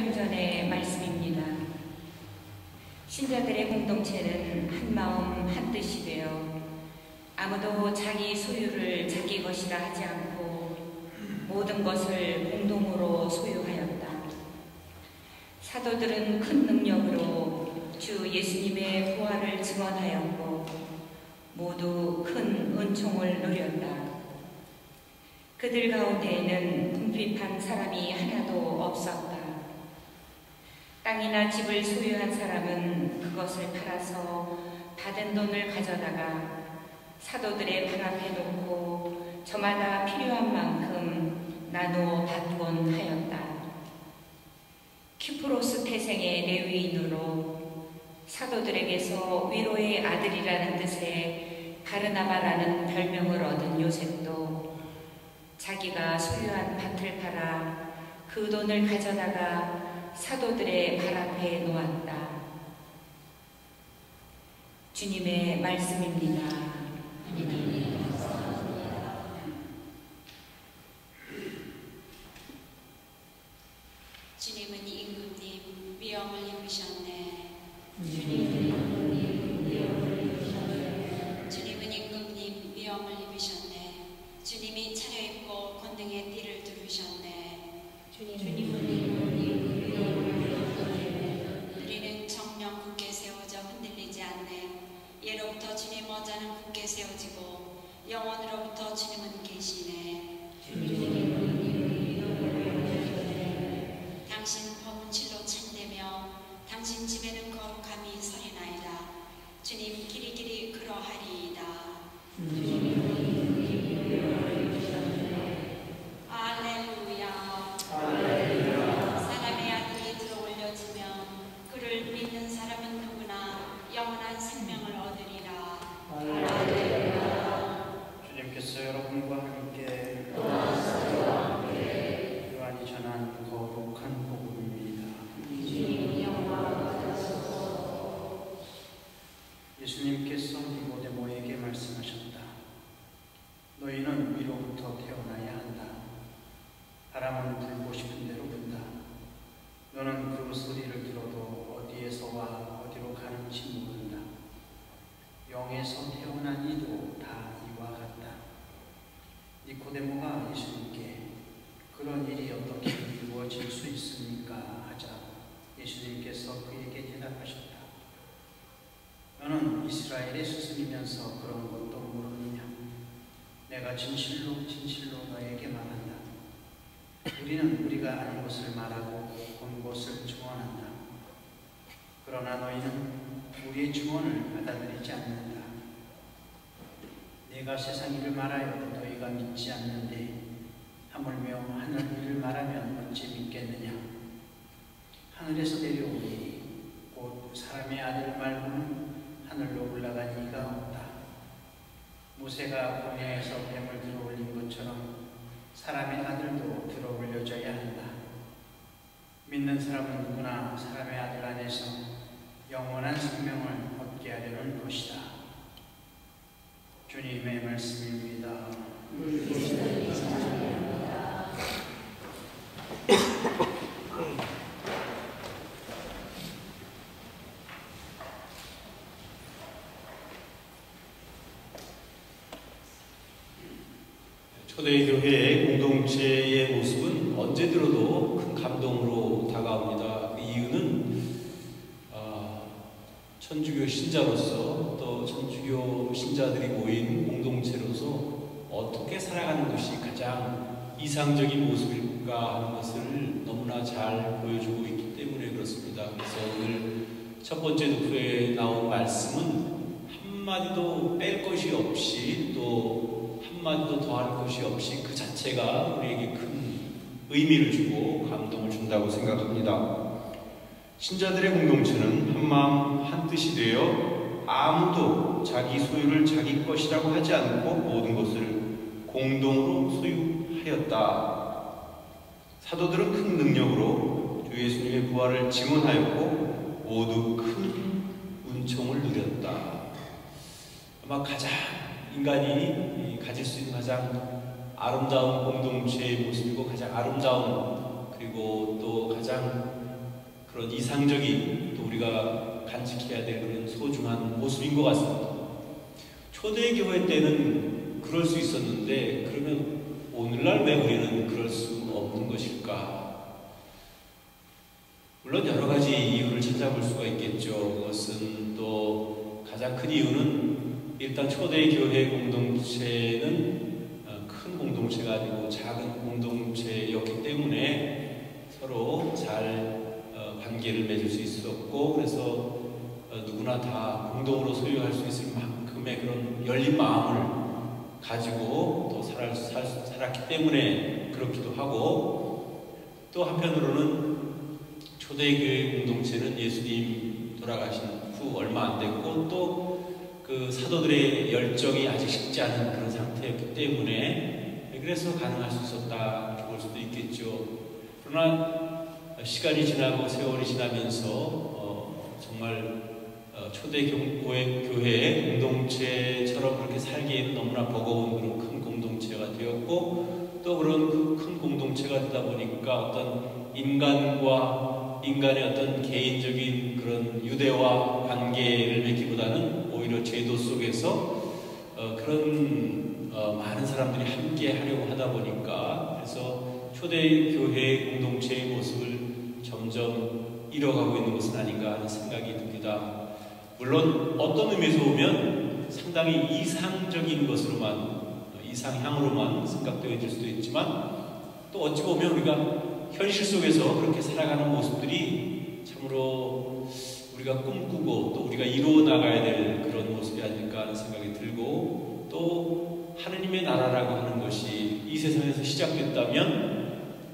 사도행전의 말씀입니다. 신자들의 공동체는 한마음 한뜻이 되어 아무도 자기 소유를 자기 것이라 하지 않고 모든 것을 공동으로 소유하였다. 사도들은 큰 능력으로 주 예수님의 부활을 증언하였고 모두 큰 은총을 누렸다. 그들 가운데에는 궁핍한 사람이 하나도 없었다. 땅이나 집을 소유한 사람은 그것을 팔아서 받은 돈을 가져다가 사도들의 발 앞에 놓고 저마다 필요한 만큼 나누어 받곤 하였다. 큐프로스 태생의 레위인으로 사도들에게서 위로의 아들이라는 뜻의 바르나바라는 별명을 얻은 요셉도 자기가 소유한 밭을 팔아 그 돈을 가져다가 사도들의 발 앞에 놓았다. 주님의 말씀입니다. 주님은 임금님 위엄을 입으셨네. 주님은 임금님 위엄을 입으셨네. 주님이 차려입고 권능의 띠를 두르셨네. 우리는 정령 굳게 세워져 흔들리지 않네. 예로부터 주님 어자는 굳게 세워지고 영원으로부터 주님은 계시네. 당신 법은 실로 참되며 당신 집에는 거룩함이 서리나이다. 주님 길이 길이 그러하리이다. 할렐루야. 사람의 아들이 들어올려지며 그를 믿는 사람은 누구나 영원한 생명을 얻으리라. 주님께서 여러분과 함께 요한이 전한 거룩한 복음입니다. 예수님께서 니고데모에게 말씀하셨다. 너희는 위로부터 태어나야 한다. 바람은 불고 싶은 대로 분다. 너는 그 소리를 들어도 어디에서 와 어디로 가는지 모른다. 영에서 태어난 이도 다 이와 같다. 니고데모가 예수님께 그런 일이 어떻게 이루어질 수 있습니까? 하자 예수님께서 그에게 대답하셨다. 너는 이스라엘의 스승이면서 그런 것도 모르느냐? 내가 진실로 진실로 너에게 말한다. 우리는 우리가 아는 것을 말하고 본 것을 증언한다. 그러나 너희는 우리의 증언을 받아들이지 않는다. 내가 세상 일을 말하여 너희가 믿지 않는데 하물며 하늘 일을 말하면 어찌 믿겠느냐? 하늘에서 내려온 일이 곧 사람의 아들 말고는 하늘로 올라간 이가 없다. 모세가 광야에서 뱀을 들어올린 것처럼 사람의 아들도 들어올려져야 한다. 믿는 사람은 누구나 사람의 아들 안에서 영원한 생명을 얻게 하려는 것이다. 주님의 말씀입니다. 초대교회 공동체의 모습은 언제 들어도 큰 감동으로 다가옵니다. 그 이유는 천주교 신자로서 또 천주교 신자들이 모인 공동체로서 어떻게 살아가는 것이 가장 이상적인 모습일까 하는 것을 너무나 잘 보여주고 있기 때문에 그렇습니다. 그래서 오늘 첫 번째 도표에 나온 말씀은 한마디도 뺄 것이 없이 또 한마디도 더할 것이 없이 그 자체가 우리에게 큰 의미를 주고 감동을 준다고 생각합니다. 신자들의 공동체는 한마음 한뜻이 되어 아무도 자기 소유를 자기 것이라고 하지 않고 모든 것을 공동으로 소유하였다. 사도들은 큰 능력으로 주 예수님의 부활을 증언하였고 모두 큰 은총을 누렸다. 아마 가장 인간이 가질 수 있는 가장 아름다운 공동체의 모습이고 가장 아름다운 그리고 또 가장 그런 이상적인 또 우리가 간직해야 될 그런 소중한 모습인 것 같습니다. 초대교회 때는 그럴 수 있었는데 그러면 오늘날 왜 우리는 그럴 수 없는 것일까? 물론 여러 가지 이유를 찾아볼 수가 있겠죠. 그것은 또 가장 큰 이유는 일단 초대교회 공동체는 큰 공동체가 아니고 작은 공동체였기 때문에 서로 잘 관계를 맺을 수 있었고, 그래서 누구나 다 공동으로 소유할 수 있을 만큼의 그런 열린 마음을 가지고 또 살았기 때문에 그렇기도 하고, 또 한편으로는 초대교회 공동체는 예수님 돌아가신 후 얼마 안 됐고 또 그 사도들의 열정이 아직 식지 않은 그런 상태였기 때문에 그래서 가능할 수 있었다 이렇게 볼 수도 있겠죠. 그러나 시간이 지나고 세월이 지나면서 정말 초대교회 공동체처럼 그렇게 살기에는 너무나 버거운 그런 큰 공동체가 되었고, 또 그런 그 큰 공동체가 되다 보니까 어떤 인간의 어떤 개인적인 그런 유대와 관계를 맺기보다는 오히려 제도 속에서 그런 많은 사람들이 함께 하려고 하다 보니까 그래서 초대교회 공동체의 모습을 점점 잃어가고 있는 것은 아닌가 하는 생각이 듭니다. 물론 어떤 의미에서 보면 상당히 이상적인 것으로만, 이상향으로만 생각되어질 수도 있지만, 또 어찌 보면 우리가 현실 속에서 그렇게 살아가는 모습들이 참으로 우리가 꿈꾸고 또 우리가 이루어 나가야 될 그런 모습이 아닐까 하는 생각이 들고, 또 하느님의 나라라고 하는 것이 이 세상에서 시작됐다면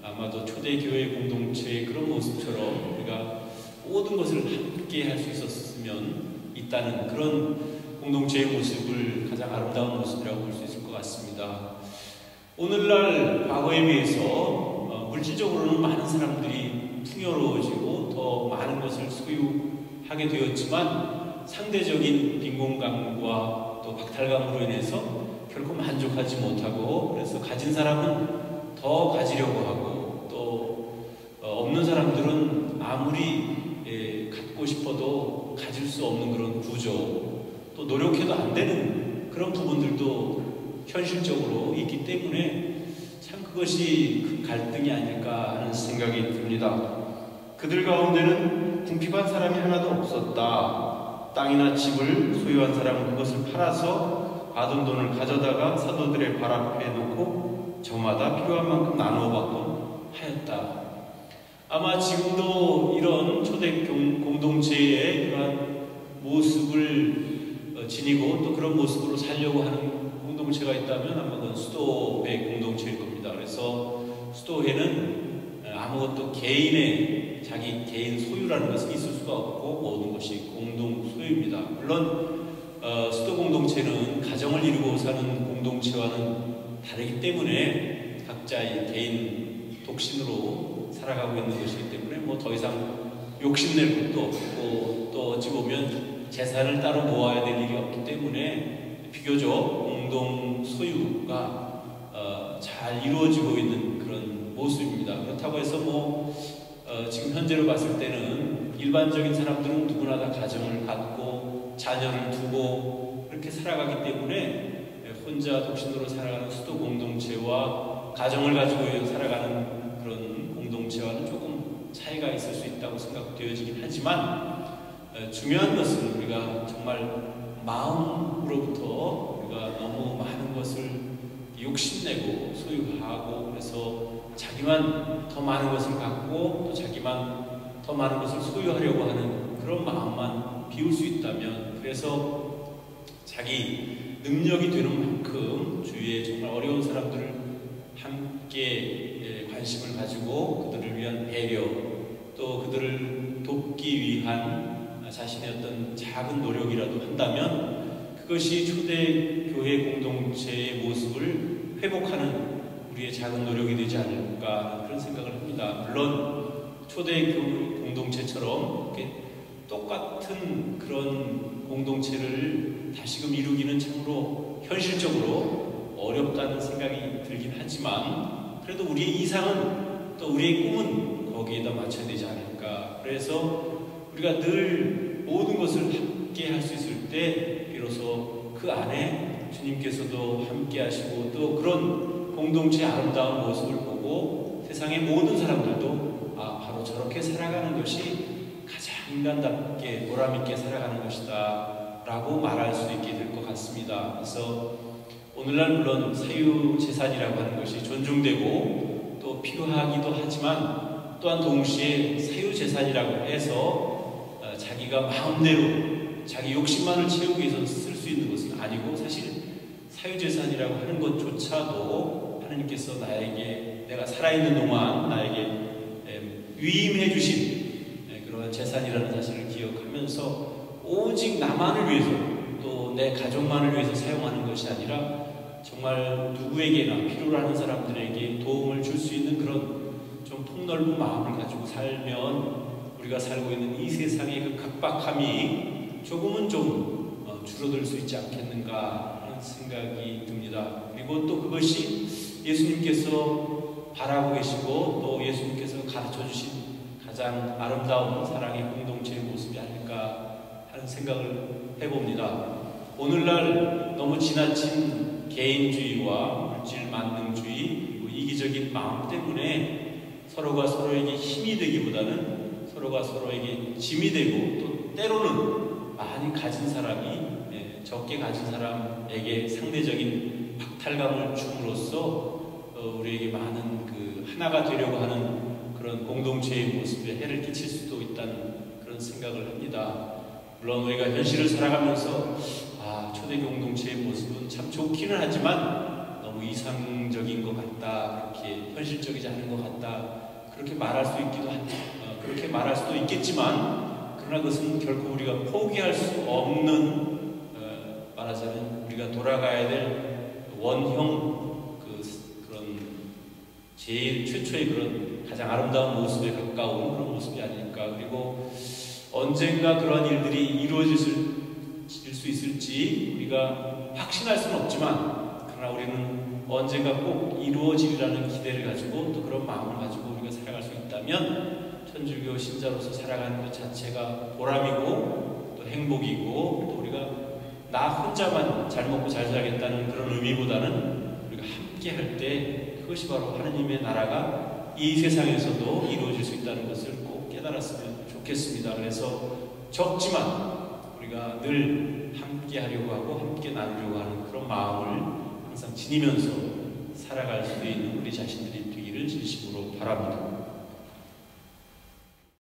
아마도 초대교회 공동체의 그런 모습처럼 우리가 모든 것을 함께 할 수 있었으면 있다는 그런 공동체의 모습을 가장 아름다운 모습이라고 볼 수 있을 것 같습니다. 오늘날 과거에 비해서 물질적으로는 많은 사람들이 풍요로워지고 더 많은 것을 소유하게 되었지만 상대적인 빈곤감과 또 박탈감으로 인해서 결코 만족하지 못하고, 그래서 가진 사람은 더 가지려고 하고, 또 없는 사람들은 아무리 갖고 싶어도 가질 수 없는 그런 구조, 또 노력해도 안 되는 그런 부분들도 현실적으로 있기 때문에 참 그것이 큰 갈등이 아닐까 하는 생각이 듭니다. 그들 가운데는 궁핍한 사람이 하나도 없었다. 땅이나 집을 소유한 사람은 그것을 팔아서 받은 돈을 가져다가 사도들의 발 앞에 놓고 저마다 필요한 만큼 나누어 받곤 하였다. 아마 지금도 이런 초대 공동체의 그러한 모습을 지니고 또 그런 모습으로 살려고 하는 공동체가 있다면 아마 그건 수도회 공동체일 겁니다. 그래서 수도회는 아무것도 자기 개인 소유라는 것은 있을 수가 없고 모든 것이 공동 소유입니다. 물론 수도 공동체는 가정을 이루고 사는 공동체와는 다르기 때문에 각자의 개인 독신으로 살아가고 있는 것이기 때문에 뭐 더 이상 욕심낼 것도 없고, 또 어찌 보면 재산을 따로 모아야 될 일이 없기 때문에 비교적 공동 소유가 잘 이루어지고 있는 그런 모습입니다. 그렇다고 해서 지금 현재로 봤을 때는 일반적인 사람들은 누구나 다 가정을 갖고 자녀를 두고 그렇게 살아가기 때문에 혼자 독신으로 살아가는 수도 공동체와 가정을 가지고 살아가는 그런 공동체와는 조금 차이가 있을 수 있다고 생각되어지긴 하지만, 중요한 것은 우리가 정말 마음으로부터 우리가 너무 많은 것을 욕심내고 소유하고, 그래서 자기만 더 많은 것을 갖고 또 자기만 더 많은 것을 소유하려고 하는 그런 마음만 비울 수 있다면, 그래서 자기 능력이 되는 만큼 주위에 정말 어려운 사람들을 함께 관심을 가지고 그들을 위한 배려, 또 그들을 돕기 위한 자신의 어떤 작은 노력이라도 한다면 그것이 초대교회 공동체의 모습을 회복하는 우리의 작은 노력이 되지 않을까 그런 생각을 합니다. 물론 초대교회 공동체처럼 이렇게 똑같은 그런 공동체를 다시금 이루기는 참으로 현실적으로 어렵다는 생각이 들긴 하지만, 그래도 우리의 이상은 또 우리의 꿈은 거기에다 맞춰야 되지 않을까. 그래서 우리가 늘 모든 것을 함께 할 수 있을 때 비로소 그 안에 주님께서도 함께 하시고 또 그런 공동체의 아름다운 모습을 보고 세상의 모든 사람들도 바로 저렇게 살아가는 것이 가장 인간답게 보람있게 살아가는 것이다 라고 말할 수 있게 될 것 같습니다. 그래서 오늘날 물론 사유재산이라고 하는 것이 존중되고 또 필요하기도 하지만 또한 동시에 사유재산이라고 해서 자기가 마음대로 자기 욕심만을 채우기 위해서 쓸 수 있는 것은 아니고 사실 사유재산이라고 하는 것조차도 하나님께서 나에게 내가 살아있는 동안 나에게 위임해 주신 그런 재산이라는 사실을 기억하면서 오직 나만을 위해서 또 내 가족만을 위해서 사용하는 것이 아니라 정말 누구에게나 필요로 하는 사람들에게 도움을 줄 수 있는 그런 좀 폭넓은 마음을 가지고 살면 우리가 살고 있는 이 세상의 그 각박함이 조금은 좀 줄어들 수 있지 않겠는가 하는 생각이 듭니다. 그리고 또 그것이 예수님께서 바라고 계시고 또 예수님께서 가르쳐 주신 가장 아름다운 사랑의 공동체의 모습이 아닐까 하는 생각을 해봅니다. 오늘날 너무 지나친 개인주의와 물질 만능주의, 이기적인 마음 때문에 서로가 서로에게 힘이 되기보다는 서로가 서로에게 짐이 되고 또 때로는 많이 가진 사람이 적게 가진 사람에게 상대적인 박탈감을 줌으로써 우리에게 많은 그 하나가 되려고 하는 그런 공동체의 모습에 해를 끼칠 수도 있다는 그런 생각을 합니다. 물론 우리가 현실을 살아가면서 초대교회 공동체의 모습은 참 좋기는 하지만 너무 이상적인 것 같다, 그렇게 현실적이지 않은 것 같다, 그렇게 말할 수 있기도 그렇게 말할 수도 있겠지만 그러나 그것은 결코 우리가 포기할 수 없는 말하자면 우리가 돌아가야 될 원형 그런 제일 최초의 그런 가장 아름다운 모습에 가까운 그런 모습이 아닐까. 그리고 언젠가 그런 일들이 이루어질 수 있을지 우리가 확신할 수는 없지만 그러나 우리는 언젠가 꼭 이루어지리라는 기대를 가지고 또 그런 마음을 가지고 우리가 살아갈 수 있다면 천주교 신자로서 살아가는 것 자체가 보람이고 또 행복이고 또 우리가 나 혼자만 잘 먹고 잘 살겠다는 그런 의미보다는 우리가 함께 할 때 그것이 바로 하느님의 나라가 이 세상에서도 이루어질 수 있다는 것을 꼭 깨달았으면 좋겠습니다. 그래서 적지만 우리가 늘 함께 하려고 하고 함께 나누려고 하는 그런 마음을 항상 지니면서 살아갈 수 있는 우리 자신들이 되기를 진심으로 바랍니다.